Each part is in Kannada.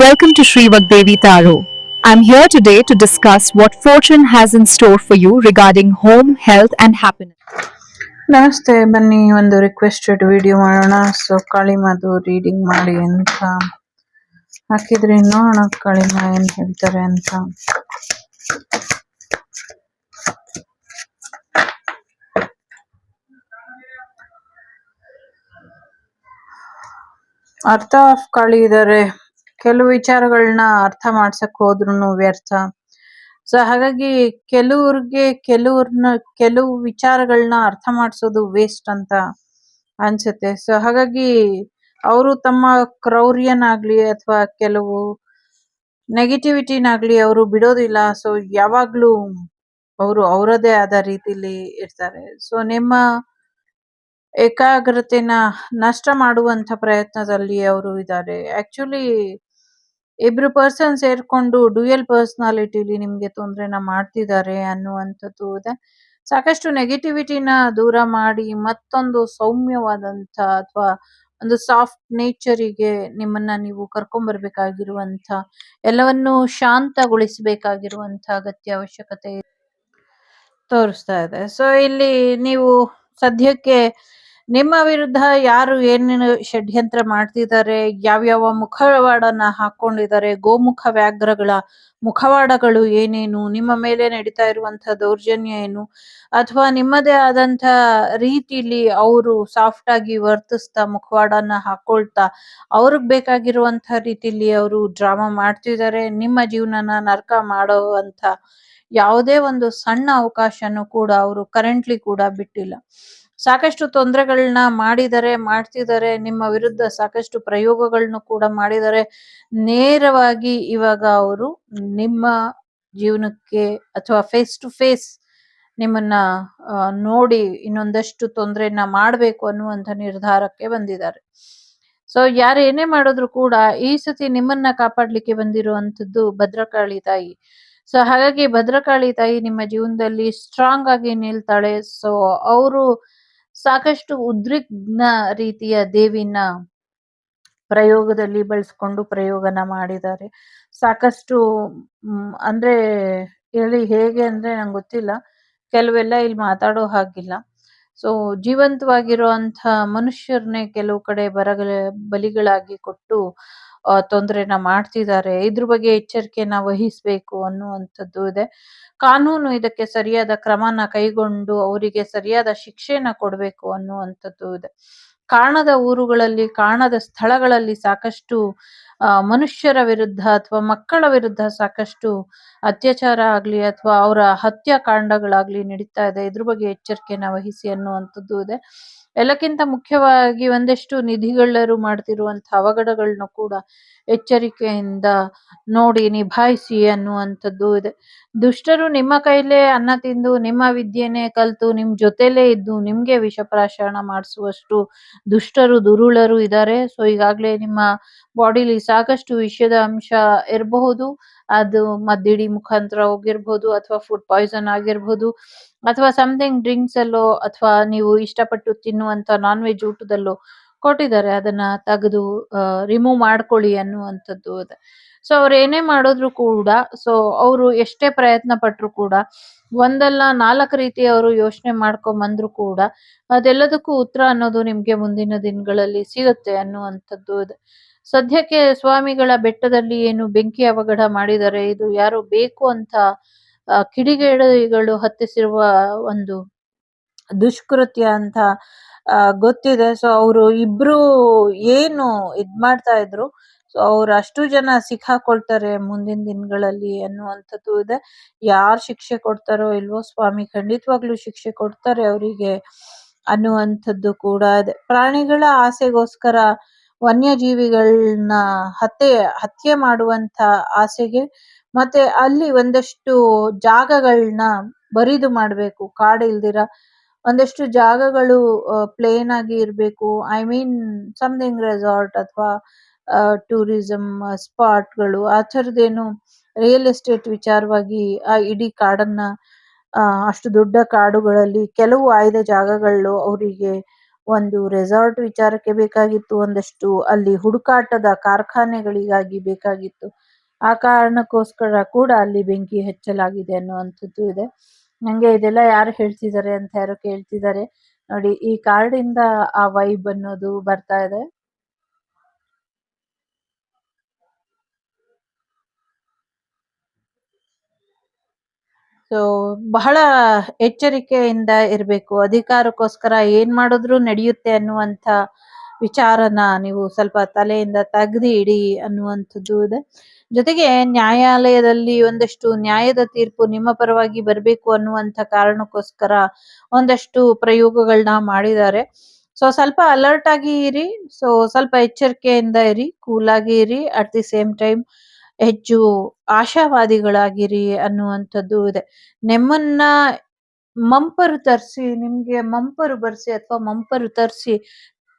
Welcome to Sri Vagdevi Taro. I'm here today to discuss what fortune has in store for you regarding home, health, and happiness. ನಮಸ್ತೆ, ಬನ್ನಿ ಒಂದು ರಿಕ್ವೆಸ್ಟೆಡ್ ವಿಡಿಯೋ ಮಾಡೋಣ. ಸೊ ಕಾಳಿಮಾದು ರೀಡಿಂಗ್ ಮಾಡಿ ಅಂತ ಹಾಕಿದ್ರಿ, ನೋಡೋಣ ಕಾಳಿಮಾ ಏನ್ ಹೇಳ್ತಾರೆ ಅಂತ. ಅರ್ಥ ಆಫ್ ಕಾಳಿ ಇದ್ದಾರೆ. ಕೆಲವು ವಿಚಾರಗಳನ್ನ ಅರ್ಥ ಮಾಡ್ಸಕ್ ಹೋದ್ರು ವ್ಯರ್ಥ. ಸೊ ಹಾಗಾಗಿ ಕೆಲವು ವಿಚಾರಗಳನ್ನ ಅರ್ಥ ಮಾಡಿಸೋದು ವೇಸ್ಟ್ ಅಂತ ಅನ್ಸುತ್ತೆ. ಸೊ ಹಾಗಾಗಿ ಅವರು ತಮ್ಮ ಕ್ರೌರ್ಯನಾಗ್ಲಿ ಅಥವಾ ಕೆಲವು ನೆಗೆಟಿವಿಟಿನಾಗ್ಲಿ ಅವರು ಬಿಡೋದಿಲ್ಲ. ಸೊ ಯಾವಾಗ್ಲೂ ಅವರು ಅವರದೇ ಆದ ರೀತಿಲಿ ಇರ್ತಾರೆ. ಸೊ ನಿಮ್ಮ ಏಕಾಗ್ರತೆನ ನಷ್ಟ ಮಾಡುವಂತ ಪ್ರಯತ್ನದಲ್ಲಿ ಅವರು ಇದ್ದಾರೆ. ಆಕ್ಚುಲಿ ಇಬ್ರು ಪರ್ಸನ್ ಸೇರ್ಕೊಂಡು ಡ್ಯೂಯಲ್ ಪರ್ಸನಾಲಿಟಿಲಿ ನಿಮ್ಗೆ ತೊಂದ್ರೆನ ಮಾಡ್ತಿದ್ದಾರೆ ಅನ್ನುವಂಥದ್ದು ಇದೆ. ಸಾಕಷ್ಟು ನೆಗೆಟಿವಿಟಿನ ದೂರ ಮಾಡಿ ಮತ್ತೊಂದು ಸೌಮ್ಯವಾದಂತ ಅಥವಾ ಒಂದು ಸಾಫ್ಟ್ ನೇಚರಿಗೆ ನಿಮ್ಮನ್ನ ನೀವು ಕರ್ಕೊಂಡ್ಬರ್ಬೇಕಾಗಿರುವಂತ, ಎಲ್ಲವನ್ನೂ ಶಾಂತಗೊಳಿಸಬೇಕಾಗಿರುವಂತ ಅಗತ್ಯ ಅವಶ್ಯಕತೆ ತೋರಿಸ್ತಾ ಇದೆ. ಸೊ ಇಲ್ಲಿ ನೀವು ಸದ್ಯಕ್ಕೆ ನಿಮ್ಮ ವಿರುದ್ಧ ಯಾರು ಏನೇನು ಷಡ್ಯಂತ್ರ ಮಾಡ್ತಿದ್ದಾರೆ, ಯಾವ್ಯಾವ ಮುಖವಾಡನ ಹಾಕೊಂಡಿದ್ದಾರೆ, ಗೋಮುಖ ವ್ಯಾಘ್ರಗಳ ಮುಖವಾಡಗಳು ಏನೇನು, ನಿಮ್ಮ ಮೇಲೆ ನಡೀತಾ ಇರುವಂತಹ ದೌರ್ಜನ್ಯ ಏನು, ಅಥವಾ ನಿಮ್ಮದೇ ಆದಂತ ರೀತಿಲಿ ಅವರು ಸಾಫ್ಟ್ ಆಗಿ ವರ್ತಿಸ್ತಾ ಮುಖವಾಡನ ಹಾಕೊಳ್ತಾ ಅವ್ರಿಗೆ ಬೇಕಾಗಿರುವಂತ ರೀತಿಲಿ ಅವರು ಡ್ರಾಮಾ ಮಾಡ್ತಿದ್ದಾರೆ. ನಿಮ್ಮ ಜೀವನನ ನರಕ ಮಾಡುವಂತ ಯಾವುದೇ ಒಂದು ಸಣ್ಣ ಅವಕಾಶನೂ ಕೂಡ ಅವರು ಕರೆಂಟ್ಲಿ ಕೂಡ ಬಿಟ್ಟಿಲ್ಲ. ಸಾಕಷ್ಟು ತೊಂದರೆಗಳನ್ನ ಮಾಡ್ತಿದ್ದಾರೆ. ನಿಮ್ಮ ವಿರುದ್ಧ ಸಾಕಷ್ಟು ಪ್ರಯೋಗಗಳನ್ನು ಕೂಡ ಮಾಡಿದ್ದಾರೆ. ನೇರವಾಗಿ ಇವಾಗ ಅವರು ನಿಮ್ಮ ಜೀವನಕ್ಕೆ ಅಥವಾ ಫೇಸ್ ಟು ಫೇಸ್ ನಿಮ್ಮನ್ನ ನೋಡಿ ಇನ್ನೊಂದಷ್ಟು ತೊಂದರೆಯನ್ನ ಮಾಡ್ಬೇಕು ಅನ್ನುವಂಥ ನಿರ್ಧಾರಕ್ಕೆ ಬಂದಿದ್ದಾರೆ. ಸೊ ಯಾರು ಏನೇ ಮಾಡಿದ್ರು ಕೂಡ ಈ ಸತಿ ನಿಮ್ಮನ್ನ ಕಾಪಾಡ್ಲಿಕ್ಕೆ ಬಂದಿರುವಂತದ್ದು ಭದ್ರಕಾಳಿ ತಾಯಿ. ಸೊ ಹಾಗಾಗಿ ಭದ್ರಕಾಳಿ ತಾಯಿ ನಿಮ್ಮ ಜೀವನದಲ್ಲಿ ಸ್ಟ್ರಾಂಗ್ ಆಗಿ ನಿಲ್ತಾಳೆ. ಸೊ ಅವರು ಸಾಕಷ್ಟು ಉದ್ವಿಗ್ನ ರೀತಿಯ ದೇವಿನ ಪ್ರಯೋಗದಲ್ಲಿ ಬಳಸ್ಕೊಂಡು ಪ್ರಯೋಗನ ಮಾಡಿದ್ದಾರೆ. ಸಾಕಷ್ಟು ಅಂದ್ರೆ ಇಲ್ಲಿ ಹೇಗೆ ಅಂದ್ರೆ ನಂಗೆ ಗೊತ್ತಿಲ್ಲ, ಕೆಲವೆಲ್ಲ ಇಲ್ಲಿ ಮಾತಾಡೋ ಹಾಗಿಲ್ಲ. ಸೊ ಜೀವಂತವಾಗಿರುವಂತ ಮನುಷ್ಯರನ್ನೇ ಕೆಲವು ಕಡೆ ಬಲಿಗಳಾಗಿ ಕೊಟ್ಟು ತೊಂದರೆನ ಮಾಡ್ತಿದ್ದಾರೆ. ಇದ್ರ ಬಗ್ಗೆ ಎಚ್ಚರಿಕೆನ ವಹಿಸ್ಬೇಕು ಅನ್ನುವಂಥದ್ದು ಇದೆ. ಕಾನೂನು ಇದಕ್ಕೆ ಸರಿಯಾದ ಕ್ರಮನ ಕೈಗೊಂಡು ಅವರಿಗೆ ಸರಿಯಾದ ಶಿಕ್ಷೆನ ಕೊಡ್ಬೇಕು ಅನ್ನುವಂಥದ್ದು ಇದೆ. ಕಾಣದ ಊರುಗಳಲ್ಲಿ, ಕಾಣದ ಸ್ಥಳಗಳಲ್ಲಿ ಸಾಕಷ್ಟು ಮನುಷ್ಯರ ವಿರುದ್ಧ ಅಥವಾ ಮಕ್ಕಳ ವಿರುದ್ಧ ಸಾಕಷ್ಟು ಅತ್ಯಾಚಾರ ಆಗ್ಲಿ ಅಥವಾ ಅವರ ಹತ್ಯಾಕಾಂಡಗಳಾಗ್ಲಿ ನಡೀತಾ ಇದೆ. ಇದ್ರ ಬಗ್ಗೆ ಎಚ್ಚರಿಕೆನ ವಹಿಸಿ ಅನ್ನುವಂಥದ್ದು ಇದೆ. ಎಲ್ಲಕ್ಕಿಂತ ಮುಖ್ಯವಾಗಿ ಒಂದಷ್ಟು ನಿಧಿಗಳ್ಳರು ಮಾಡ್ತಿರುವಂತ ಅವಘಡಗಳನ್ನ ಕೂಡ ಎಚ್ಚರಿಕೆಯಿಂದ ನೋಡಿ ನಿಭಾಯಿಸಿ ಅನ್ನುವಂಥದ್ದು ಇದೆ. ದುಷ್ಟರು ನಿಮ್ಮ ಕೈಲೇ ಅನ್ನ ತಿಂದು, ನಿಮ್ಮ ವಿದ್ಯೆನೆ ಕಲ್ತು, ನಿಮ್ ಜೊತೆಲೇ ಇದ್ದು ನಿಮ್ಗೆ ವಿಷಪ್ರಾಶನ ಮಾಡಿಸುವಷ್ಟು ದುಷ್ಟರು ದುರುಳರು ಇದ್ದಾರೆ. ಸೊ ಈಗಾಗ್ಲೇ ನಿಮ್ಮ ಬಾಡಿಲಿ ಸಾಕಷ್ಟು ವಿಷದ ಅಂಶ ಇರಬಹುದು. ಅದು ಮದ್ದಿಡಿ ಮುಖಾಂತರ ಹೋಗಿರ್ಬೋದು, ಅಥವಾ ಫುಡ್ ಪಾಯ್ಸನ್ ಆಗಿರ್ಬೋದು, ಅಥವಾ ಸಮಥಿಂಗ್ ಡ್ರಿಂಕ್ಸ್ ಅಲ್ಲೋ ಅಥವಾ ನೀವು ಇಷ್ಟಪಟ್ಟು ತಿನ್ನುವಂತ ನಾನ್ ವೆಜ್ ಊಟದಲ್ಲೋ ಕೊಟ್ಟಿದ್ದಾರೆ. ಅದನ್ನ ತೆಗೆದು ರಿಮೂವ್ ಮಾಡ್ಕೊಳ್ಳಿ ಅನ್ನುವಂಥದ್ದು ಇದೆ. ಸೊ ಅವ್ರು ಏನೇ ಮಾಡಿದ್ರು ಕೂಡ, ಸೊ ಅವರು ಎಷ್ಟೇ ಪ್ರಯತ್ನ ಪಟ್ರು ಕೂಡ, ಒಂದಲ್ಲ 4 ರೀತಿ ಅವರು ಯೋಚನೆ ಮಾಡ್ಕೊಂಡ್ ಬಂದ್ರು ಕೂಡ ಅದೆಲ್ಲದಕ್ಕೂ ಉತ್ತರ ಅನ್ನೋದು ನಿಮ್ಗೆ ಮುಂದಿನ ದಿನಗಳಲ್ಲಿ ಸಿಗುತ್ತೆ ಅನ್ನುವಂಥದ್ದು ಇದೆ. ಸದ್ಯಕ್ಕೆ ಸ್ವಾಮಿಗಳ ಬೆಟ್ಟದಲ್ಲಿ ಏನು ಬೆಂಕಿ ಅವಘಡ ಮಾಡಿದ್ದಾರೆ, ಇದು ಯಾರು ಬೇಕು ಅಂತ ಕಿಡಿಗೇಡಿಗಳು ಹತ್ತಿಸಿರುವ ಒಂದು ದುಷ್ಕೃತ್ಯ ಅಂತ ಗೊತ್ತಿದೆ. ಸೊ ಅವರು ಇಬ್ರು ಏನು ಮಾಡ್ತಾ ಇದ್ರು, ಸೊ ಅವ್ರು ಅಷ್ಟು ಜನ ಸಿಕ್ಕಾಕೊಳ್ತಾರೆ ಮುಂದಿನ ದಿನಗಳಲ್ಲಿ ಅನ್ನುವಂಥದ್ದು ಇದೆ. ಯಾರು ಶಿಕ್ಷೆ ಕೊಡ್ತಾರೋ ಇಲ್ವೋ, ಸ್ವಾಮಿ ಖಂಡಿತವಾಗ್ಲೂ ಶಿಕ್ಷೆ ಕೊಡ್ತಾರೆ ಅವರಿಗೆ ಅನ್ನುವಂಥದ್ದು ಕೂಡ ಇದೆ. ಪ್ರಾಣಿಗಳ ಆಸೆಗೋಸ್ಕರ ವನ್ಯಜೀವಿಗಳನ್ನ ಹತ್ಯೆ ಮಾಡುವಂತ ಆಸೆಗೆ, ಮತ್ತೆ ಅಲ್ಲಿ ಒಂದಷ್ಟು ಜಾಗಗಳನ್ನ ಬರಿದು ಮಾಡ್ಬೇಕು, ಕಾಡು ಇಲ್ದಿರ ಒಂದಷ್ಟು ಜಾಗಗಳು ಪ್ಲೇನ್ ಆಗಿ ಇರ್ಬೇಕು. ಐ ಮೀನ್ ಸಮಥಿಂಗ್ ರೆಸಾರ್ಟ್ ಅಥವಾ ಟೂರಿಸಂ ಸ್ಪಾಟ್ಗಳು ಆ ಥರದ್ದೇನು ರಿಯಲ್ ಎಸ್ಟೇಟ್ ವಿಚಾರವಾಗಿ ಆ ಇಡೀ ಕಾಡನ್ನ ಅಷ್ಟು ದೊಡ್ಡ ಕಾಡುಗಳಲ್ಲಿ ಕೆಲವು ಆಯ್ದ ಜಾಗಗಳು ಅವರಿಗೆ ಒಂದು ರೆಸಾರ್ಟ್ ವಿಚಾರಕ್ಕೆ ಬೇಕಾಗಿತ್ತು, ಒಂದಷ್ಟು ಅಲ್ಲಿ ಹುಡುಕಾಟದ ಕಾರ್ಖಾನೆಗಳಿಗಾಗಿ ಬೇಕಾಗಿತ್ತು. ಆ ಕಾರಣಕ್ಕೋಸ್ಕರ ಕೂಡ ಅಲ್ಲಿ ಬೆಂಕಿ ಹಚ್ಚಲಾಗಿದೆ ಅನ್ನುವಂಥದ್ದು ಇದೆ. ನಂಗೆ ಇದೆಲ್ಲ ಯಾರು ಹೇಳ್ತಿದ್ದಾರೆ ಅಂತ ಯಾರೋ ಕೇಳ್ತಿದ್ದಾರೆ. ನೋಡಿ, ಈ ಕಾರ್ಡಿಂದ ಆ ವೈಬ್ ಅನ್ನೋದು ಬರ್ತಾ ಇದೆ. ಸೊ ಬಹಳ ಎಚ್ಚರಿಕೆಯಿಂದ ಇರಬೇಕು. ಅಧಿಕಾರಕ್ಕೋಸ್ಕರ ಏನ್ ಮಾಡಿದ್ರು ನಡೆಯುತ್ತೆ ಅನ್ನುವಂಥ ವಿಚಾರನ ನೀವು ಸ್ವಲ್ಪ ತಲೆಯಿಂದ ತೆಗ್ದು ಇಡಿ ಅನ್ನುವಂಥದ್ದು ಇದೆ. ಜೊತೆಗೆ ನ್ಯಾಯಾಲಯದಲ್ಲಿ ಒಂದಷ್ಟು ನ್ಯಾಯದ ತೀರ್ಪು ನಿಮ್ಮ ಪರವಾಗಿ ಬರಬೇಕು ಅನ್ನುವಂಥ ಕಾರಣಕ್ಕೋಸ್ಕರ ಒಂದಷ್ಟು ಪ್ರಯೋಗಗಳನ್ನ ಮಾಡಿದ್ದಾರೆ. ಸೊ ಸ್ವಲ್ಪ ಅಲರ್ಟ್ ಆಗಿ ಇರಿ. ಸೊ ಸ್ವಲ್ಪ ಎಚ್ಚರಿಕೆಯಿಂದ ಇರಿ, ಕೂಲ್ ಆಗಿ ಇರಿ. ಅಟ್ ದಿ ಸೇಮ್ ಟೈಮ್ ಹೆಚ್ಚು ಆಶಾವಾದಿಗಳಾಗಿರಿ ಅನ್ನುವಂಥದ್ದು ಇದೆ. ನಿಮ್ಮನ್ನ ಮಂಪರು ತರಿಸಿ, ನಿಮ್ಗೆ ಮಂಪರು ಬರ್ಸಿ ಅಥವಾ ಮಂಪರು ತರಿಸಿ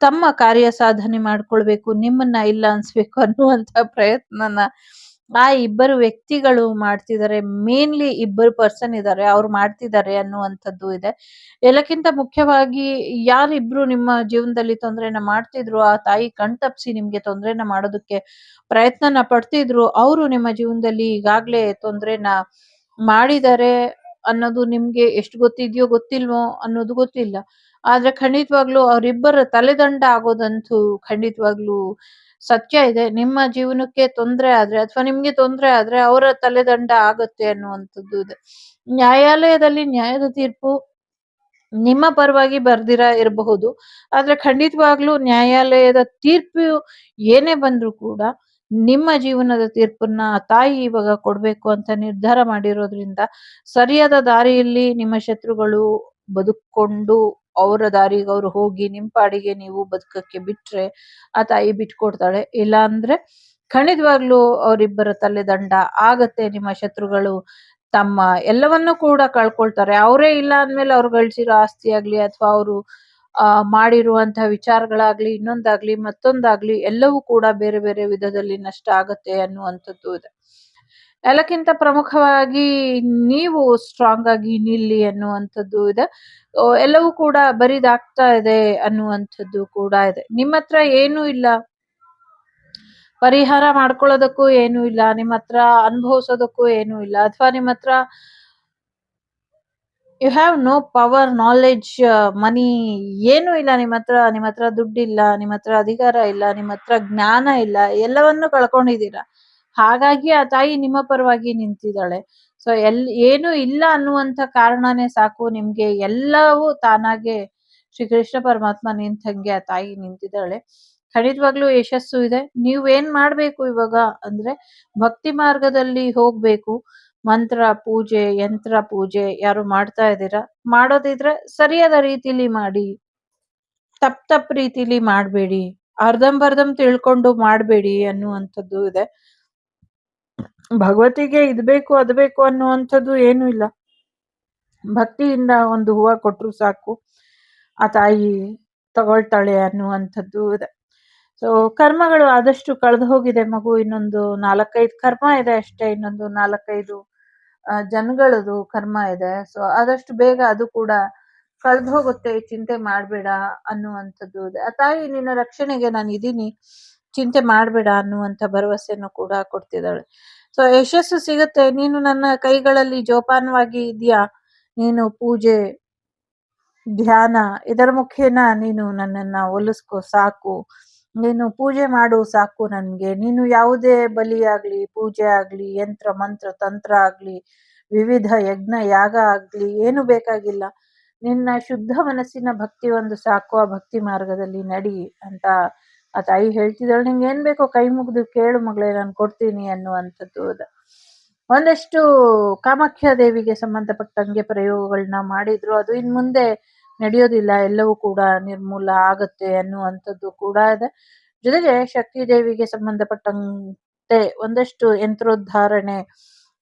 ತಮ್ಮ ಕಾರ್ಯ ಸಾಧನೆ ಮಾಡ್ಕೊಳ್ಬೇಕು, ನಿಮ್ಮನ್ನ ಇಲ್ಲ ಅನ್ಸ್ಬೇಕು ಅನ್ನುವಂತ ಪ್ರಯತ್ನನ ಆ ಇಬ್ಬರು ವ್ಯಕ್ತಿಗಳು ಮಾಡ್ತಿದ್ದಾರೆ. ಮೇನ್ಲಿ ಇಬ್ಬರು ಪರ್ಸನ್ ಇದ್ದಾರೆ, ಅವ್ರು ಮಾಡ್ತಿದ್ದಾರೆ ಅನ್ನುವಂಥದ್ದು ಇದೆ. ಎಲ್ಲಕ್ಕಿಂತ ಮುಖ್ಯವಾಗಿ ಯಾರಿಬ್ರು ನಿಮ್ಮ ಜೀವನದಲ್ಲಿ ತೊಂದ್ರೆನ ಮಾಡ್ತಿದ್ರು, ಆ ತಾಯಿ ಕಣ್ತಪ್ಸಿ ನಿಮ್ಗೆ ತೊಂದ್ರೆನ ಮಾಡೋದಕ್ಕೆ ಪ್ರಯತ್ನನ ಪಡ್ತಿದ್ರು, ಅವರು ನಿಮ್ಮ ಜೀವನದಲ್ಲಿ ಈಗಾಗ್ಲೇ ತೊಂದ್ರೆನ ಮಾಡಿದ್ದಾರೆ ಅನ್ನೋದು ನಿಮ್ಗೆ ಎಷ್ಟು ಗೊತ್ತಿದ್ಯೋ ಗೊತ್ತಿಲ್ವೋ ಅನ್ನೋದು ಗೊತ್ತಿಲ್ಲ. ಆದ್ರೆ ಖಂಡಿತವಾಗ್ಲೂ ಅವರಿಬ್ಬರ ತಲೆದಂಡ ಆಗೋದಂತೂ ಖಂಡಿತವಾಗ್ಲೂ ಸತ್ಯ ಇದೆ. ನಿಮ್ಮ ಜೀವನಕ್ಕೆ ತೊಂದ್ರೆ ಆದ್ರೆ ಅಥವಾ ನಿಮ್ಗೆ ತೊಂದ್ರೆ ಆದ್ರೆ ಅವರ ತಲೆದಂಡ ಆಗತ್ತೆ ಅನ್ನುವಂಥದ್ದು ಇದೆ. ನ್ಯಾಯಾಲಯದಲ್ಲಿ ನ್ಯಾಯದ ತೀರ್ಪು ನಿಮ್ಮ ಪರವಾಗಿ ಬರ್ದಿರ ಇರಬಹುದು. ಆದ್ರೆ ಖಂಡಿತವಾಗ್ಲೂ ನ್ಯಾಯಾಲಯದ ತೀರ್ಪು ಏನೇ ಬಂದ್ರು ಕೂಡ ನಿಮ್ಮ ಜೀವನದ ತೀರ್ಪನ್ನ ತಾಯಿ ಇವಾಗ ಕೊಡ್ಬೇಕು ಅಂತ ನಿರ್ಧಾರ ಮಾಡಿರೋದ್ರಿಂದ ಸರಿಯಾದ ದಾರಿಯಲ್ಲಿ ನಿಮ್ಮ ಶತ್ರುಗಳು ಬದುಕೊಂಡು ಅವರ ದಾರಿಗೆ ಅವ್ರು ಹೋಗಿ ನಿಮ್ ಪಾಡಿಗೆ ನೀವು ಬದುಕಕ್ಕೆ ಬಿಟ್ರೆ ಆ ತಾಯಿ ಬಿಟ್ಕೊಡ್ತಾಳೆ. ಇಲ್ಲ ಅಂದ್ರೆ ಖಂಡಿತವಾಗ್ಲೂ ಅವರಿಬ್ಬರ ತಲೆದಂಡ ಆಗತ್ತೆ. ನಿಮ್ಮ ಶತ್ರುಗಳು ತಮ್ಮ ಎಲ್ಲವನ್ನೂ ಕೂಡ ಕಳ್ಕೊಳ್ತಾರೆ. ಅವರೇ ಇಲ್ಲ ಅಂದ್ಮೇಲೆ ಅವ್ರು ಗಳಿಸಿರೋ ಆಸ್ತಿ ಆಗ್ಲಿ ಅಥವಾ ಅವರು ಮಾಡಿರುವಂತಹ ವಿಚಾರಗಳಾಗ್ಲಿ, ಇನ್ನೊಂದಾಗ್ಲಿ ಮತ್ತೊಂದಾಗ್ಲಿ ಎಲ್ಲವೂ ಕೂಡ ಬೇರೆ ಬೇರೆ ವಿಧದಲ್ಲಿ ನಷ್ಟ ಆಗತ್ತೆ ಅನ್ನುವಂಥದ್ದು ಇದೆ. ಎಲ್ಲಕ್ಕಿಂತ ಪ್ರಮುಖವಾಗಿ ನೀವು ಸ್ಟ್ರಾಂಗ್ ಆಗಿ ನಿಲ್ಲಿ ಅನ್ನುವಂಥದ್ದು ಇದೆ. ಎಲ್ಲವೂ ಕೂಡ ಬರಿದಾಗ್ತಾ ಇದೆ ಅನ್ನುವಂಥದ್ದು ಕೂಡ ಇದೆ. ನಿಮ್ಮ ಹತ್ರ ಏನೂ ಇಲ್ಲ, ಪರಿಹಾರ ಮಾಡ್ಕೊಳ್ಳೋದಕ್ಕೂ ಏನೂ ಇಲ್ಲ, ನಿಮ್ಮ ಹತ್ರ ಅನುಭವಿಸೋದಕ್ಕೂ ಏನೂ ಇಲ್ಲ, ಅಥವಾ ನಿಮ್ಮ ಹತ್ರ you have no power, knowledge, money ಏನೂ ಇಲ್ಲ ನಿಮ್ಮ ಹತ್ರ ದುಡ್ಡಿಲ್ಲ, ನಿಮ್ಮ ಹತ್ರ ಅಧಿಕಾರ ಇಲ್ಲ, ನಿಮ್ಮ ಹತ್ರ ಜ್ಞಾನ ಇಲ್ಲ, ಎಲ್ಲವನ್ನೂ ಕಳ್ಕೊಂಡಿದ್ದೀರಾ. ಹಾಗಾಗಿ ಆ ತಾಯಿ ನಿಮ್ಮ ಪರವಾಗಿ ನಿಂತಿದ್ದಾಳೆ. ಸೊ ಏನು ಇಲ್ಲ ಅನ್ನುವಂಥ ಕಾರಣನೇ ಸಾಕು, ನಿಮ್ಗೆ ಎಲ್ಲವೂ ತಾನಾಗೆ ಶ್ರೀಕೃಷ್ಣ ಪರಮಾತ್ಮ ನಿಂತಂಗೆ ಆ ತಾಯಿ ನಿಂತಿದ್ದಾಳೆ. ಖಂಡಿತವಾಗ್ಲೂ ಯಶಸ್ಸು ಇದೆ. ನೀವೇನ್ ಮಾಡ್ಬೇಕು ಇವಾಗ ಅಂದ್ರೆ ಭಕ್ತಿ ಮಾರ್ಗದಲ್ಲಿ ಹೋಗ್ಬೇಕು. ಮಂತ್ರ ಪೂಜೆ, ಯಂತ್ರ ಪೂಜೆ ಯಾರು ಮಾಡ್ತಾ ಇದ್ದೀರಾ, ಮಾಡೋದಿದ್ರೆ ಸರಿಯಾದ ರೀತಿಲಿ ಮಾಡಿ, ತಪ್ಪ್ ರೀತಿಲಿ ಮಾಡ್ಬೇಡಿ, ಅರ್ಧಂಬರ್ಧಂ ತಿಳ್ಕೊಂಡು ಮಾಡ್ಬೇಡಿ ಅನ್ನುವಂಥದ್ದು ಇದೆ. ಭಗವತಿಗೆ ಇದ್ ಬೇಕು ಅದ್ ಬೇಕು ಅನ್ನುವಂಥದ್ದು ಏನು ಇಲ್ಲ. ಭಕ್ತಿಯಿಂದ ಒಂದು ಹೂವ ಕೊಟ್ರು ಸಾಕು, ಆ ತಾಯಿ ತಗೊಳ್ತಾಳೆ ಅನ್ನುವಂಥದ್ದು ಇದೆ. ಸೊ ಕರ್ಮಗಳು ಆದಷ್ಟು ಕಳೆದು ಹೋಗಿದೆ ಮಗು. ಇನ್ನೊಂದು 4-5 ಕರ್ಮ ಇದೆ ಅಷ್ಟೇ. ಇನ್ನೊಂದು 4-5 ಜನಗಳದು ಕರ್ಮ ಇದೆ. ಸೊ ಆದಷ್ಟು ಬೇಗ ಅದು ಕೂಡ ಕಳೆದು ಹೋಗುತ್ತೆ, ಚಿಂತೆ ಮಾಡ್ಬೇಡ ಅನ್ನುವಂಥದ್ದು ಇದೆ. ಆ ತಾಯಿ ನಿನ್ನ ರಕ್ಷಣೆಗೆ ನಾನು ಇದೀನಿ, ಚಿಂತೆ ಮಾಡ್ಬೇಡ ಅನ್ನುವಂಥ ಭರವಸೆಯನ್ನು ಕೂಡ ಕೊಡ್ತಿದ್ದಾಳೆ. ಸೊ ಯಶಸ್ಸು ಸಿಗುತ್ತೆ. ನೀನು ನನ್ನ ಕೈಗಳಲ್ಲಿ ಜೋಪಾನವಾಗಿ ಇದೆಯಾ, ನೀನು ಪೂಜೆ ಧ್ಯಾನ ಇದರ ಮುಖೇನ ನೀನು ನನ್ನನ್ನ ಒಲಿಸ್ಕೊ ಸಾಕು, ನೀನು ಪೂಜೆ ಮಾಡು ಸಾಕು ನನ್ಗೆ. ನೀನು ಯಾವುದೇ ಬಲಿ ಆಗ್ಲಿ, ಪೂಜೆ ಆಗ್ಲಿ, ಯಂತ್ರ ಮಂತ್ರ ತಂತ್ರ ಆಗ್ಲಿ, ವಿವಿಧ ಯಜ್ಞ ಯಾಗ ಆಗ್ಲಿ ಏನು ಬೇಕಾಗಿಲ್ಲ. ನಿನ್ನ ಶುದ್ಧ ಮನಸ್ಸಿನ ಭಕ್ತಿ ಒಂದು ಸಾಕು, ಆ ಭಕ್ತಿ ಮಾರ್ಗದಲ್ಲಿ ನಡಿ ಅಂತ ಆ ತಾಯಿ ಹೇಳ್ತಿದ್ದಾಳೆ. ನಿಂಗೆ ಏನ್ ಬೇಕೋ ಕೈ ಮುಗಿದು ಕೇಳು ಮಗಳೇ, ನಾನು ಕೊಡ್ತೀನಿ ಅನ್ನುವಂಥದ್ದು. ಒಂದಷ್ಟು ಕಾಮಾಖ್ಯ ದೇವಿಗೆ ಸಂಬಂಧಪಟ್ಟಂಗೆ ಪ್ರಯೋಗಗಳನ್ನ ಮಾಡಿದ್ರು. ಅದು ಇನ್ ಮುಂದೆ ನಡೆಯೋದಿಲ್ಲ, ಎಲ್ಲವೂ ಕೂಡ ನಿರ್ಮೂಲ ಆಗತ್ತೆ ಅನ್ನುವಂಥದ್ದು ಕೂಡ ಇದೆ. ಜೊತೆಗೆ ಶಕ್ತಿ ದೇವಿಗೆ ಸಂಬಂಧಪಟ್ಟಂತೆ ಒಂದಷ್ಟು ಯಂತ್ರೋದ್ಧಾರಣೆ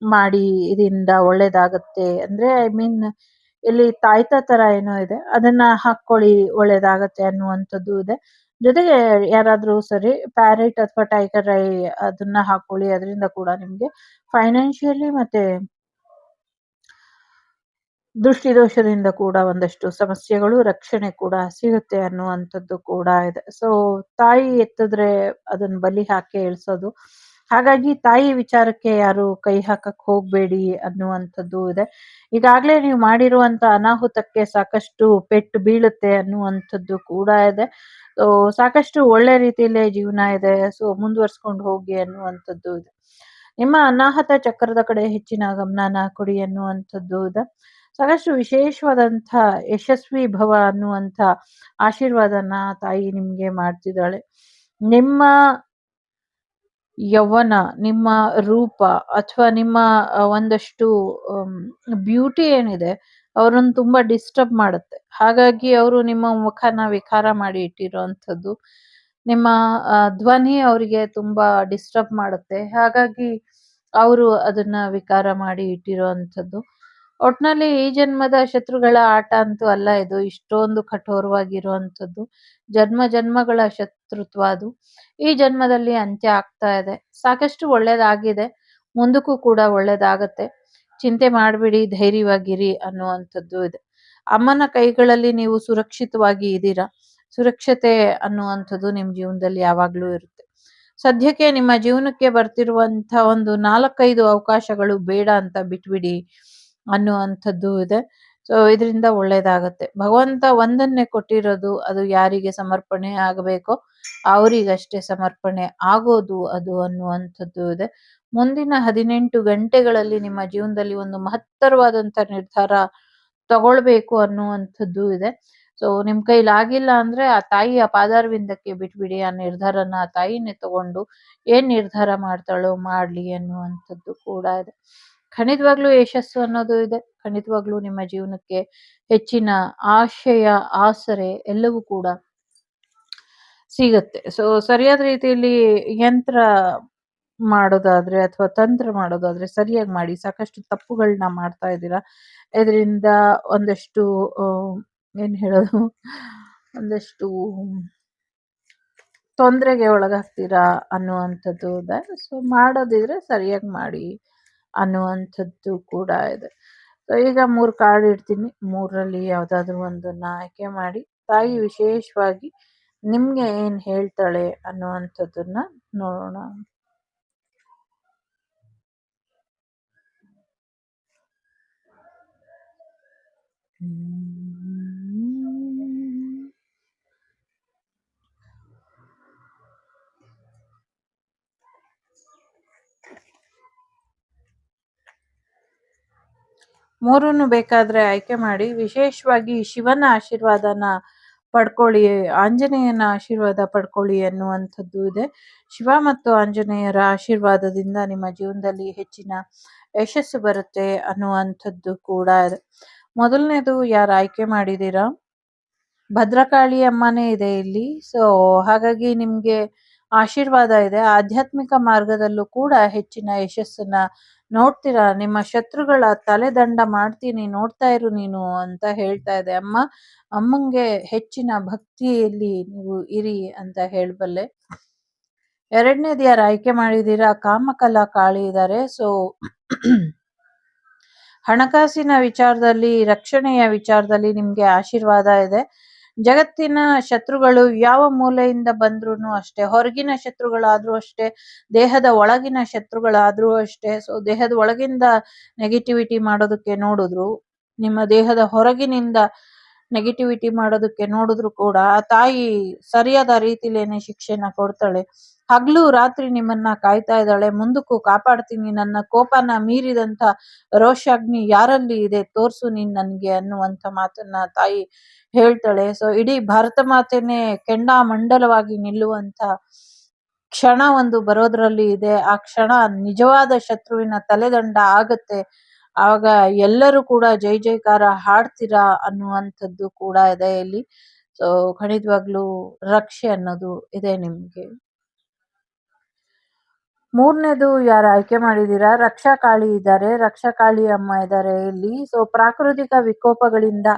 ಮಾಡಿ ಇದರಿಂದ ಒಳ್ಳೇದಾಗತ್ತೆ ಅಂದ್ರೆ, ಐ ಮೀನ್ ಇಲ್ಲಿ ತಾಯ್ತ ತರ ಏನೋ ಇದೆ, ಅದನ್ನ ಹಾಕೊಳ್ಳಿ ಒಳ್ಳೇದಾಗತ್ತೆ ಅನ್ನುವಂಥದ್ದು ಇದೆ. ಜೊತೆಗೆ ಯಾರಾದ್ರೂ ಸರಿ ಪ್ಯಾರೆಟ್ ಅಥವಾ ಟೈಗರ್ ಐ ಅದನ್ನ ಹಾಕೊಳ್ಳಿ, ಅದರಿಂದ ಕೂಡ ನಿಮ್ಗೆ ಫೈನಾನ್ಷಿಯಲಿ ಮತ್ತೆ ದೃಷ್ಟಿದೋಷದಿಂದ ಕೂಡ ಒಂದಷ್ಟು ಸಮಸ್ಯೆಗಳು, ರಕ್ಷಣೆ ಕೂಡ ಸಿಗುತ್ತೆ ಅನ್ನುವಂಥದ್ದು ಕೂಡ ಇದೆ. ಸೊ ತಾಯಿ ಎತ್ತಿದ್ರೆ ಅದನ್ನ ಬಲಿ ಹಾಕಿ ಇಳ್ಸೋದು. ಹಾಗಾಗಿ ತಾಯಿ ವಿಚಾರಕ್ಕೆ ಯಾರು ಕೈ ಹಾಕಕ್ ಹೋಗ್ಬೇಡಿ ಅನ್ನುವಂಥದ್ದು ಇದೆ. ಈಗಾಗ್ಲೇ ನೀವು ಮಾಡಿರುವಂತ ಅನಾಹುತಕ್ಕೆ ಸಾಕಷ್ಟು ಪೆಟ್ಟು ಬೀಳುತ್ತೆ ಅನ್ನುವಂಥದ್ದು ಕೂಡ ಇದೆ. ಸೊ ಸಾಕಷ್ಟು ಒಳ್ಳೆ ರೀತಿಯಲ್ಲೇ ಜೀವನ ಇದೆ. ಸೊ ಮುಂದುವರ್ಸ್ಕೊಂಡು ಹೋಗಿ ಅನ್ನುವಂಥದ್ದು ಇದೆ. ನಿಮ್ಮ ಅನಾಹತ ಚಕ್ರದ ಕಡೆ ಹೆಚ್ಚಿನ ಗಮನನ ಕೊಡಿ ಅನ್ನುವಂಥದ್ದು ಇದೆ. ಸಾಕಷ್ಟು ವಿಶೇಷವಾದಂಥ ಯಶಸ್ವಿ ಭವ ಅನ್ನುವಂಥ ಆಶೀರ್ವಾದನ ತಾಯಿ ನಿಮ್ಗೆ ಮಾಡ್ತಿದ್ದಾಳೆ. ನಿಮ್ಮ ಯೌವನ, ನಿಮ್ಮ ರೂಪ ಅಥವಾ ನಿಮ್ಮ ಒಂದಷ್ಟು ಬ್ಯೂಟಿ ಏನಿದೆ ಅವ್ರನ್ನ ತುಂಬಾ ಡಿಸ್ಟರ್ಬ್ ಮಾಡುತ್ತೆ. ಹಾಗಾಗಿ ಅವರು ನಿಮ್ಮ ಮುಖನ ವಿಕಾರ ಮಾಡಿ ಇಟ್ಟಿರುವಂಥದ್ದು. ನಿಮ್ಮ ಧ್ವನಿ ಅವರಿಗೆ ತುಂಬಾ ಡಿಸ್ಟರ್ಬ್ ಮಾಡುತ್ತೆ. ಹಾಗಾಗಿ ಅವರು ಅದನ್ನ ವಿಕಾರ ಮಾಡಿ ಇಟ್ಟಿರುವಂಥದ್ದು. ಒಟ್ನಲ್ಲಿ ಈ ಜನ್ಮದ ಶತ್ರುಗಳ ಆಟ ಅಂತೂ ಅಲ್ಲ ಇದು. ಇಷ್ಟೊಂದು ಕಠೋರವಾಗಿರುವಂಥದ್ದು. ಜನ್ಮ ಜನ್ಮಗಳ ಶತ್ರುತ್ವ ಅದು. ಈ ಜನ್ಮದಲ್ಲಿ ಅಂತ್ಯ ಆಗ್ತಾ ಇದೆ. ಸಾಕಷ್ಟು ಒಳ್ಳೇದಾಗಿದೆ. ಮುಂದಕ್ಕೂ ಕೂಡ ಒಳ್ಳೇದಾಗತ್ತೆ. ಚಿಂತೆ ಮಾಡ್ಬೇಡಿ, ಧೈರ್ಯವಾಗಿರಿ ಅನ್ನುವಂಥದ್ದು ಇದೆ. ಅಮ್ಮನ ಕೈಗಳಲ್ಲಿ ನೀವು ಸುರಕ್ಷಿತವಾಗಿ ಇದ್ದೀರಾ. ಸುರಕ್ಷತೆ ಅನ್ನುವಂಥದ್ದು ನಿಮ್ ಜೀವನದಲ್ಲಿ ಯಾವಾಗ್ಲೂ ಇರುತ್ತೆ. ಸದ್ಯಕ್ಕೆ ನಿಮ್ಮ ಜೀವನಕ್ಕೆ ಬರ್ತಿರುವಂತ ಒಂದು 4-5 ಅವಕಾಶಗಳು ಬೇಡ ಅಂತ ಬಿಟ್ಬಿಡಿ ಅನ್ನುವಂಥದ್ದು ಇದೆ. ಸೊ ಇದರಿಂದ ಒಳ್ಳೇದಾಗತ್ತೆ. ಭಗವಂತ ಒಂದನ್ನೇ ಕೊಟ್ಟಿರೋದು, ಅದು ಯಾರಿಗೆ ಸಮರ್ಪಣೆ ಆಗಬೇಕೋ ಅವರಿಗಷ್ಟೇ ಸಮರ್ಪಣೆ ಆಗೋದು ಅದು ಅನ್ನುವಂಥದ್ದು ಇದೆ. ಮುಂದಿನ 18 ಗಂಟೆಗಳಲ್ಲಿ ನಿಮ್ಮ ಜೀವನದಲ್ಲಿ ಒಂದು ಮಹತ್ತರವಾದಂತ ನಿರ್ಧಾರ ತಗೊಳ್ಬೇಕು ಅನ್ನುವಂಥದ್ದು ಇದೆ. ಸೊ ನಿಮ್ ಕೈಲಾಗಿಲ್ಲ ಅಂದ್ರೆ ಆ ತಾಯಿಯ ಪಾದಾರವಿಂದಕ್ಕೆ ಬಿಟ್ಬಿಡಿ. ಆ ನಿರ್ಧಾರನ ಆ ತಾಯಿನೇ ತಗೊಂಡು ಏನ್ ನಿರ್ಧಾರ ಮಾಡ್ತಾಳೋ ಮಾಡ್ಲಿ ಅನ್ನುವಂಥದ್ದು ಕೂಡ ಇದೆ. ಖಂಡಿತವಾಗ್ಲೂ ಯಶಸ್ಸು ಅನ್ನೋದು ಇದೆ. ಖಂಡಿತವಾಗ್ಲೂ ನಿಮ್ಮ ಜೀವನಕ್ಕೆ ಹೆಚ್ಚಿನ ಆಶಯ, ಆಸರೆ ಎಲ್ಲವೂ ಕೂಡ ಸಿಗತ್ತೆ. ಸೊ ಸರಿಯಾದ ರೀತಿಯಲ್ಲಿ ಯಂತ್ರ ಮಾಡೋದಾದ್ರೆ ಅಥವಾ ತಂತ್ರ ಮಾಡೋದಾದ್ರೆ ಸರಿಯಾಗಿ ಮಾಡಿ. ಸಾಕಷ್ಟು ತಪ್ಪುಗಳನ್ನ ಮಾಡ್ತಾ ಇದ್ದೀರಾ. ಇದರಿಂದ ಒಂದಷ್ಟು ಏನ್ ಹೇಳೋದು, ಒಂದಷ್ಟು ತೊಂದರೆಗೆ ಒಳಗಾಗ್ತೀರಾ ಅನ್ನುವಂಥದ್ದು ಇದೆ. ಸೊ ಮಾಡೋದಿದ್ರೆ ಸರಿಯಾಗಿ ಮಾಡಿ ಅನ್ನುವಂಥದ್ದು ಕೂಡ ಇದೆ. ಸೊ ಈಗ 3 ಕಾರ್ಡ್ ಇಡ್ತೀನಿ. 3ರಲ್ಲಿ ಯಾವ್ದಾದ್ರು ಒಂದನ್ನ ಆಯ್ಕೆ ಮಾಡಿ ತಾಯಿ ವಿಶೇಷವಾಗಿ ನಿಮ್ಗೆ ಏನ್ ಹೇಳ್ತಾಳೆ ಅನ್ನುವಂಥದ್ದನ್ನ ನೋಡೋಣ. ಮೂರನ್ನು ಬೇಕಾದ್ರೆ ಆಯ್ಕೆ ಮಾಡಿ. ವಿಶೇಷವಾಗಿ ಶಿವನ ಆಶೀರ್ವಾದನ ಪಡ್ಕೊಳ್ಳಿ, ಆಂಜನೇಯನ ಆಶೀರ್ವಾದ ಪಡ್ಕೊಳ್ಳಿ ಅನ್ನುವಂಥದ್ದು ಇದೆ. ಶಿವ ಮತ್ತು ಆಂಜನೇಯರ ಆಶೀರ್ವಾದದಿಂದ ನಿಮ್ಮ ಜೀವನದಲ್ಲಿ ಹೆಚ್ಚಿನ ಯಶಸ್ಸು ಬರುತ್ತೆ ಅನ್ನುವಂಥದ್ದು ಕೂಡ ಇದೆ. ಮೊದಲನೇದು ಯಾರು ಆಯ್ಕೆ ಮಾಡಿದ್ದೀರಾ, ಭದ್ರಕಾಳಿ ಅಮ್ಮನೇ ಇದೆ ಇಲ್ಲಿ. ಸೊ ಹಾಗಾಗಿ ನಿಮ್ಗೆ ಆಶೀರ್ವಾದ ಇದೆ. ಆಧ್ಯಾತ್ಮಿಕ ಮಾರ್ಗದಲ್ಲೂ ಕೂಡ ಹೆಚ್ಚಿನ ಯಶಸ್ಸನ್ನ ನೋಡ್ತೀರಾ. ನಿಮ್ಮ ಶತ್ರುಗಳ ತಲೆದಂಡ ಮಾಡ್ತೀನಿ, ನೋಡ್ತಾ ಇರು ನೀನು ಅಂತ ಹೇಳ್ತಾ ಇದೆ ಅಮ್ಮ. ಅಮ್ಮಂಗೆ ಹೆಚ್ಚಿನ ಭಕ್ತಿಯಲ್ಲಿ ನೀವು ಇರಿ ಅಂತ ಹೇಳಬಲ್ಲೆ. ಎರಡನೇದು ಯಾರು ಆಯ್ಕೆ ಮಾಡಿದ್ದೀರಾ, ಕಾಮಕಲಾ ಕಾಳಿ ಇದ್ದಾರೆ. ಸೊ ಹಣಕಾಸಿನ ವಿಚಾರದಲ್ಲಿ, ರಕ್ಷಣೆಯ ವಿಚಾರದಲ್ಲಿ ನಿಮ್ಗೆ ಆಶೀರ್ವಾದ ಇದೆ. ಜಗತ್ತಿನ ಶತ್ರುಗಳು ಯಾವ ಮೂಲೆಯಿಂದ ಬಂದ್ರೂ ಅಷ್ಟೇ, ಹೊರಗಿನ ಶತ್ರುಗಳಾದ್ರೂ ಅಷ್ಟೇ, ದೇಹದ ಒಳಗಿನ ಶತ್ರುಗಳಾದ್ರೂ ಅಷ್ಟೇ. ಸೊ ದೇಹದ ಒಳಗಿಂದ ನೆಗೆಟಿವಿಟಿ ಮಾಡೋದಕ್ಕೆ ನೋಡಿದ್ರು, ನಿಮ್ಮ ದೇಹದ ಹೊರಗಿನಿಂದ ನೆಗೆಟಿವಿಟಿ ಮಾಡೋದಕ್ಕೆ ನೋಡಿದ್ರು ಕೂಡ ಆ ತಾಯಿ ಸರಿಯಾದ ರೀತಿಲೇನೆ ಶಿಕ್ಷೆನ ಕೊಡ್ತಾಳೆ. ಹಗ್ಲು ರಾತ್ರಿ ನಿಮ್ಮನ್ನ ಕಾಯ್ತಾ ಇದ್ದಾಳೆ. ಮುಂದಕ್ಕೂ ಕಾಪಾಡ್ತೀನಿ, ನನ್ನ ಕೋಪನ ಮೀರಿದಂತ ರೋಷಾಗ್ನಿ ಯಾರಲ್ಲಿ ಇದೆ ತೋರ್ಸು ನೀನ್ ನನ್ಗೆ ಅನ್ನುವಂತ ಮಾತನ್ನ ತಾಯಿ ಹೇಳ್ತಾಳೆ. ಸೊ ಇಡೀ ಭಾರತ ಮಾತೆನೆ ಕೆಂಡಾಮಂಡಲವಾಗಿ ನಿಲ್ಲುವಂತ ಕ್ಷಣ ಒಂದು ಬರೋದ್ರಲ್ಲಿ ಇದೆ. ಆ ಕ್ಷಣ ನಿಜವಾದ ಶತ್ರುವಿನ ತಲೆದಂಡ ಆಗತ್ತೆ. ಆಗ ಎಲ್ಲರೂ ಕೂಡ ಜೈ ಜೈಕಾರ ಹಾಡ್ತೀರಾ ಅನ್ನುವಂಥದ್ದು ಕೂಡ ಇದೆ ಇಲ್ಲಿ. ಸೊ ಖಂಡಿತವಾಗ್ಲೂ ರಕ್ಷೆ ಅನ್ನೋದು ಇದೆ ನಿಮ್ಗೆ. ಮೂರನೇದು ಯಾರು ಆಯ್ಕೆ ಮಾಡಿದ್ದೀರಾ, ರಕ್ಷಾ ಕಾಳಿ ಇದ್ದಾರೆ. ರಕ್ಷಾ ಕಾಳಿ ಅಮ್ಮ ಇದ್ದಾರೆ ಇಲ್ಲಿ. ಸೊ ಪ್ರಾಕೃತಿಕ ವಿಕೋಪಗಳಿಂದ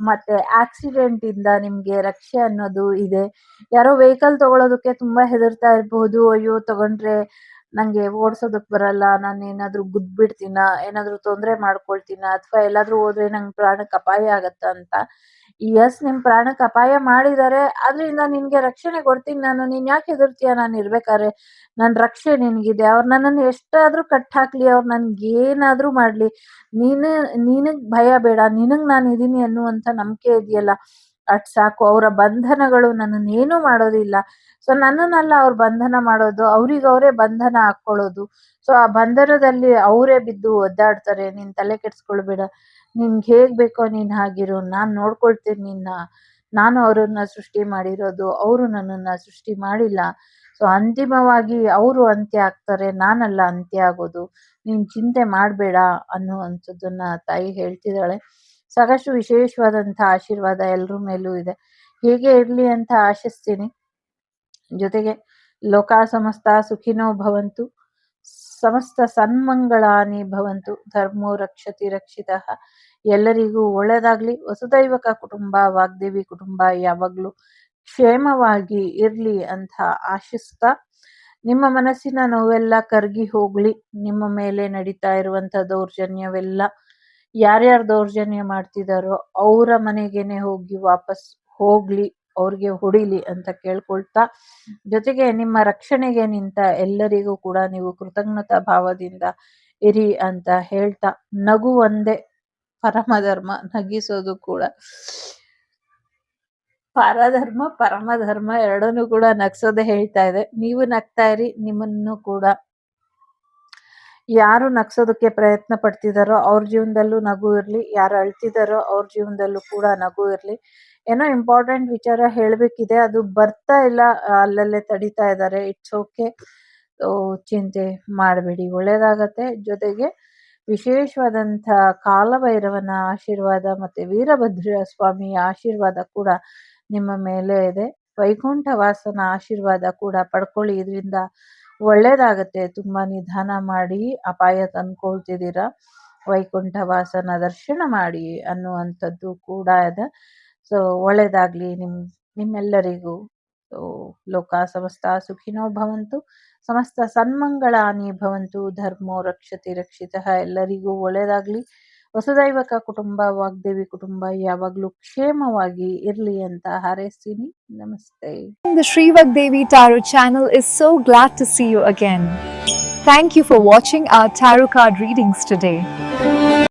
ಮತ್ತೆ ಆಕ್ಸಿಡೆಂಟ್ ಇಂದ ನಿಮ್ಗೆ ರಕ್ಷೆ ಅನ್ನೋದು ಇದೆ. ಯಾರೋ ವೆಹಿಕಲ್ ತಗೊಳ್ಳೋದಕ್ಕೆ ತುಂಬಾ ಹೆದರ್ತಾ ಇರಬಹುದು. ಅಯ್ಯೋ ತಗೊಂಡ್ರೆ ನಂಗೆ ಓಡ್ಸೋದಕ್ ಬರಲ್ಲ, ನಾನೇನಾದ್ರೂ ಗುದ್ಬಿಡ್ತೀನಾ, ಏನಾದ್ರೂ ತೊಂದ್ರೆ ಮಾಡ್ಕೊಳ್ತೀನಾ, ಅಥವಾ ಎಲ್ಲಾದ್ರೂ ಹೋದ್ರೆ ನಂಗ್ ಪ್ರಾಣಕ್ಕೆ ಅಪಾಯ ಆಗತ್ತಾ ಅಂತ. ಯಸ್, ನಿಮ್ ಪ್ರಾಣಕ್ಕೆ ಅಪಾಯ ಮಾಡಿದಾರೆ, ಆದ್ರಿಂದ ನಿನ್ಗೆ ರಕ್ಷಣೆ ಕೊಡ್ತೀನಿ ನಾನು, ನೀನ್ ಯಾಕೆ ಹೆದರ್ತೀಯ? ನಾನು ಇರ್ಬೇಕಾದ್ರೆ ನನ್ ರಕ್ಷೆ ನಿನ್ಗಿದೆ. ಅವ್ರು ನನ್ನನ್ನು ಎಷ್ಟಾದ್ರೂ ಕಟ್ ಹಾಕ್ಲಿ, ಅವ್ರು ನನ್ಗೇನಾದ್ರೂ ಮಾಡ್ಲಿ, ನಿನಗ್ ಭಯ ಬೇಡ, ನಿನಗ್ ನಾನು ಇದೀನಿ ಅನ್ನುವಂಥ ನಂಬಿಕೆ ಇದೆಯಲ್ಲ, ಅಷ್ಟ್ ಸಾಕು. ಅವರ ಬಂಧನಗಳು ನನ್ನನ್ನೇನು ಮಾಡೋದಿಲ್ಲ. ಸೊ ನನ್ನನ್ನಲ್ಲ ಅವ್ರು ಬಂಧನ ಮಾಡೋದು, ಅವ್ರಿಗವ್ರೇ ಬಂಧನ ಹಾಕ್ಕೊಳ್ಳೋದು. ಸೊ ಆ ಬಂಧನದಲ್ಲಿ ಅವರೇ ಬಿದ್ದು ಒದ್ದಾಡ್ತಾರೆ. ನೀನ್ ತಲೆ ಕೆಡ್ಸ್ಕೊಳ್ಬೇಡ, ನಿನ್ಗೆ ಹೇಗ್ ಬೇಕೋ ನೀನ್ ಹಾಗಿರು, ನಾನ್ ನೋಡ್ಕೊಳ್ತೀನಿ ನಿನ್ನ, ನಾನು ಅವ್ರನ್ನ ಸೃಷ್ಟಿ ಮಾಡಿರೋದು, ಅವರು ನನ್ನನ್ನ ಸೃಷ್ಟಿ ಮಾಡಿಲ್ಲ. ಸೊ ಅಂತಿಮವಾಗಿ ಅವರು ಅಂತ್ಯ ಆಗ್ತಾರೆ, ನಾನಲ್ಲ ಅಂತ್ಯ ಆಗೋದು, ನೀನ್ ಚಿಂತೆ ಮಾಡ್ಬೇಡ ಅನ್ನುವಂಥದ್ದನ್ನ ತಾಯಿ ಹೇಳ್ತಿದ್ದಾಳೆ. ಸಾಕಷ್ಟು ವಿಶೇಷವಾದಂಥ ಆಶೀರ್ವಾದ ಎಲ್ರ ಮೇಲೂ ಇದೆ. ಹೀಗೆ ಇರ್ಲಿ ಅಂತ ಆಶಿಸ್ತೀನಿ. ಜೊತೆಗೆ ಲೋಕ ಸಮಸ್ತ ಸುಖಿನೋ ಭವಂತು, ಸಮಸ್ತ ಸನ್ಮಂಗಳಾನಿ ಭವಂತು, ಧರ್ಮೋ ರಕ್ಷತಿ ರಕ್ಷಿತಃ. ಎಲ್ಲರಿಗೂ ಒಳ್ಳೆದಾಗ್ಲಿ. ವಸುದೈವಕ ಕುಟುಂಬ, ವಾಗ್ದೇವಿ ಕುಟುಂಬ ಯಾವಾಗ್ಲೂ ಕ್ಷೇಮವಾಗಿ ಇರ್ಲಿ ಅಂತ ಆಶಿಸ್ತಾ, ನಿಮ್ಮ ಮನಸ್ಸಿನ ನೋವೆಲ್ಲ ಕರ್ಗಿ ಹೋಗ್ಲಿ. ನಿಮ್ಮ ಮೇಲೆ ನಡೀತಾ ಇರುವಂತ ದೌರ್ಜನ್ಯವೆಲ್ಲ, ಯಾರ್ಯಾರು ದೌರ್ಜನ್ಯ ಮಾಡ್ತಿದಾರೋ ಅವರ ಮನೆಗೇನೆ ಹೋಗಿ ವಾಪಸ್ ಹೋಗ್ಲಿ, ಅವ್ರಿಗೆ ಹೊಡಿಲಿ ಅಂತ ಕೇಳ್ಕೊಳ್ತಾ, ಜೊತೆಗೆ ನಿಮ್ಮ ರಕ್ಷಣೆಗೆ ನಿಂತ ಎಲ್ಲರಿಗೂ ಕೂಡ ನೀವು ಕೃತಜ್ಞತಾ ಭಾವದಿಂದ ಇರಿ ಅಂತ ಹೇಳ್ತಾ, ನಗು ಒಂದೇ ಪರಮಧರ್ಮ, ನಗಿಸೋದು ಕೂಡ ಪರಧರ್ಮ ಪರಮಧರ್ಮ, ಎರಡನ್ನೂ ಕೂಡ ನಗ್ಸೋದೇ ಹೇಳ್ತಾ ಇದೆ. ನೀವು ನಗ್ತಾ ಇರಿ. ನಿಮ್ಮನ್ನು ಕೂಡ ಯಾರು ನಗ್ಸೋದಕ್ಕೆ ಪ್ರಯತ್ನ ಪಡ್ತಿದಾರೋ ಅವ್ರ ಜೀವನದಲ್ಲೂ ನಗು ಇರ್ಲಿ, ಯಾರು ಅಳ್ತಿದಾರೋ ಅವ್ರ ಜೀವನದಲ್ಲೂ ಕೂಡ ನಗು ಇರ್ಲಿ. ಏನೋ ಇಂಪಾರ್ಟೆಂಟ್ ವಿಚಾರ ಹೇಳ್ಬೇಕಿದೆ, ಅದು ಬರ್ತಾ ಇಲ್ಲ, ಅಲ್ಲಲ್ಲೇ ತಡೀತಾ ಇದ್ದಾರೆ. ಇಟ್ಸ್ ಓಕೆ, ಚಿಂತೆ ಮಾಡಬೇಡಿ, ಒಳ್ಳೇದಾಗತ್ತೆ. ಜೊತೆಗೆ ವಿಶೇಷವಾದಂಥ ಕಾಲಭೈರವನ ಆಶೀರ್ವಾದ ಮತ್ತೆ ವೀರಭದ್ರ ಸ್ವಾಮಿಯ ಆಶೀರ್ವಾದ ಕೂಡ ನಿಮ್ಮ ಮೇಲೆ ಇದೆ. ವೈಕುಂಠ ವಾಸನ ಆಶೀರ್ವಾದ ಕೂಡ ಪಡ್ಕೊಳ್ಳಿ, ಇದರಿಂದ ಒಳ್ಳೇದಾಗತ್ತೆ. ತುಂಬಾ ನಿಧಾನ ಮಾಡಿ ಅಪಾಯ ತಂದ್ಕೊಳ್ತಿದ್ದೀರಾ, ವೈಕುಂಠ ವಾಸನ ದರ್ಶನ ಮಾಡಿ ಅನ್ನುವಂಥದ್ದು ಕೂಡ ಇದೆ. ಸೊ ಒಳ್ಳೇದಾಗ್ಲಿ ನಿಮ್ಮೆಲ್ಲರಿಗೂ. ಸೊ ಲೋಕ ಸಮಸ್ತ ಸುಖಿನೋ ಭವಂತು, ಸಮಸ್ತ ಸನ್ಮಂಗಳಾನಿ ಭವಂತು, ಧರ್ಮೋ ರಕ್ಷತಿ ರಕ್ಷಿತಃ. ಎಲ್ಲರಿಗೂ ಒಳ್ಳೇದಾಗ್ಲಿ. ವಸುದೈವಕ ಕುಟುಂಬ, ವಾಗ್ದೇವಿ ಕುಟುಂಬ ಯಾವಾಗ್ಲೂ ಕ್ಷೇಮವಾಗಿ ಇರ್ಲಿ ಅಂತ ಹಾರೈಸ್ತೀನಿ. ನಮಸ್ತೆ. The Sri Vagdevi Tarot channel is so glad to see you again. Thank you for watching our tarot card readings today.